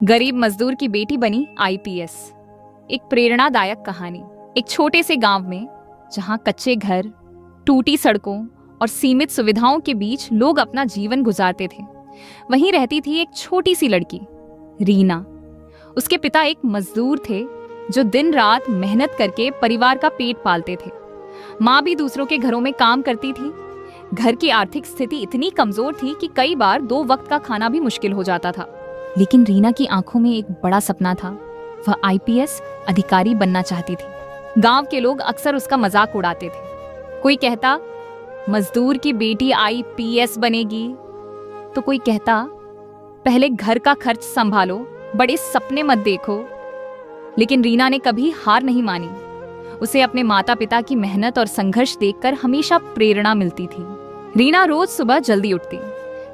गरीब मजदूर की बेटी बनी आईपीएस। एक प्रेरणादायक कहानी। एक छोटे से गांव में जहां कच्चे घर, टूटी सड़कों और सीमित सुविधाओं के बीच लोग अपना जीवन गुजारते थे, वहीं रहती थी एक छोटी सी लड़की, रीना। उसके पिता एक मजदूर थे जो दिन रात मेहनत करके परिवार का पेट पालते थे। माँ भी दूसरों के घरों में काम करती थी। घर की आर्थिक स्थिति इतनी कमजोर थी कि कई बार 2 वक्त का खाना भी मुश्किल हो जाता था। लेकिन रीना की आंखों में एक बड़ा सपना था। वह आईपीएस अधिकारी बनना चाहती थी। गांव के लोग अक्सर उसका मजाक उड़ाते थे। कोई कहता, मजदूर की बेटी आईपीएस बनेगी, तो कोई कहता, पहले घर का खर्च संभालो, बड़े सपने मत देखो। लेकिन रीना ने कभी हार नहीं मानी। उसे अपने माता पिता की मेहनत और संघर्ष देखकर हमेशा प्रेरणा मिलती थी। रीना रोज सुबह जल्दी उठती,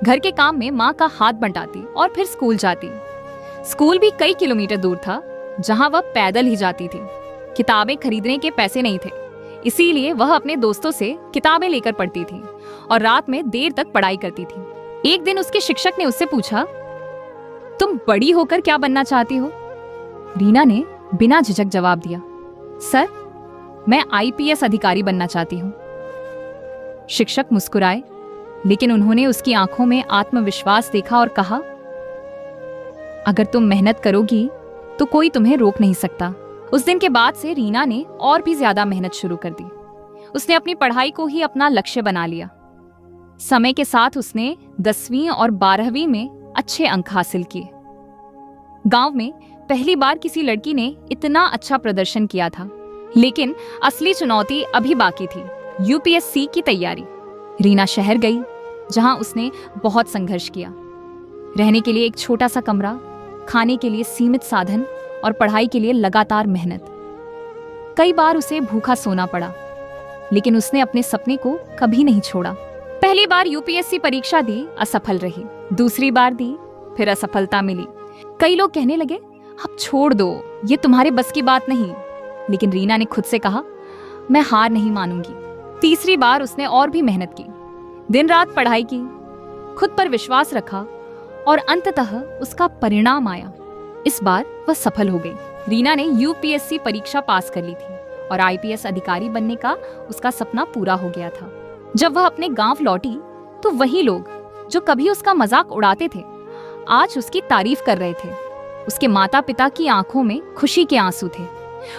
घर के काम में माँ का हाथ बंटाती और फिर स्कूल जाती। स्कूल भी कई किलोमीटर दूर था, जहाँ वह पैदल ही जाती थी। किताबें खरीदने के पैसे नहीं थे, इसीलिए वह अपने दोस्तों से किताबें लेकर पढ़ती थी और रात में देर तक पढ़ाई करती थी। एक दिन उसके शिक्षक ने उससे पूछा, तुम बड़ी होकर क्या बनना चाहती हो? रीना ने बिना झिझक जवाब दिया, सर, मैं आईपीएस अधिकारी बनना चाहती हूँ। शिक्षक मुस्कुराए, लेकिन उन्होंने उसकी आंखों में आत्मविश्वास देखा और कहा, अगर तुम मेहनत करोगी तो कोई तुम्हें रोक नहीं सकता। उस दिन के बाद से रीना ने और भी ज्यादा मेहनत शुरू कर दी। उसने अपनी पढ़ाई को ही अपना लक्ष्य बना लिया। समय के साथ उसने 10वीं और 12वीं में अच्छे अंक हासिल किए। गांव में पहली बार किसी लड़की ने इतना अच्छा प्रदर्शन किया था। लेकिन असली चुनौती अभी बाकी थी, यूपीएससी की तैयारी। रीना शहर गई, जहां उसने बहुत संघर्ष किया। रहने के लिए एक छोटा सा कमरा, खाने के लिए सीमित साधन और पढ़ाई के लिए लगातार मेहनत। कई बार उसे भूखा सोना पड़ा, लेकिन उसने अपने सपने को कभी नहीं छोड़ा। पहली बार यूपीएससी परीक्षा दी, असफल रही। दूसरी बार दी, फिर असफलता मिली। कई लोग कहने लगे, अब छोड़ दो, ये तुम्हारे बस की बात नहीं। लेकिन रीना ने खुद से कहा, मैं हार नहीं मानूंगी। तीसरी बार उसने और भी मेहनत की, दिन रात पढ़ाई की, खुद पर विश्वास रखा और अंततः उसका परिणाम आया। इस बार वह सफल हो गई। रीना ने यूपीएससी परीक्षा पास कर ली थी और आईपीएस अधिकारी बनने का उसका सपना पूरा हो गया था। जब वह अपने गांव लौटी तो वही लोग जो कभी उसका मजाक उड़ाते थे, आज उसकी तारीफ कर रहे थे। उसके माता पिता की आंखों में खुशी के आंसू थे।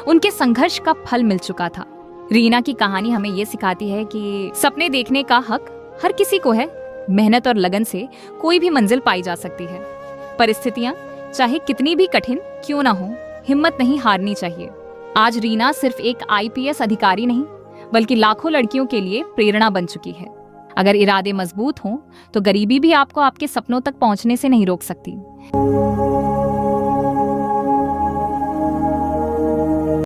उनके संघर्ष का फल मिल चुका था। रीना की कहानी हमें ये सिखाती है कि सपने देखने का हक हर किसी को है। मेहनत और लगन से कोई भी मंजिल पाई जा सकती है। परिस्थितियां चाहे कितनी भी कठिन क्यों ना हो, हिम्मत नहीं हारनी चाहिए। आज रीना सिर्फ एक आईपीएस अधिकारी नहीं, बल्कि लाखों लड़कियों के लिए प्रेरणा बन चुकी है। अगर इरादे मजबूत हों तो गरीबी भी आपको आपके सपनों तक पहुंचने से नहीं रोक सकती।